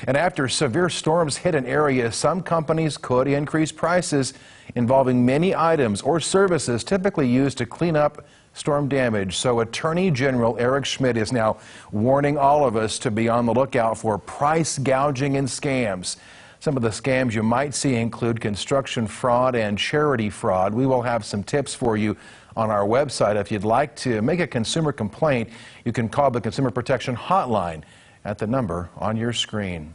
And after severe storms hit an area, some companies could increase prices involving many items or services typically used to clean up storm damage. So Attorney General Eric Schmidt is now warning all of us to be on the lookout for price gouging and scams. Some of the scams you might see include construction fraud and charity fraud. We will have some tips for you on our website. If you'd like to make a consumer complaint, you can call the Consumer Protection Hotline at the number on your screen.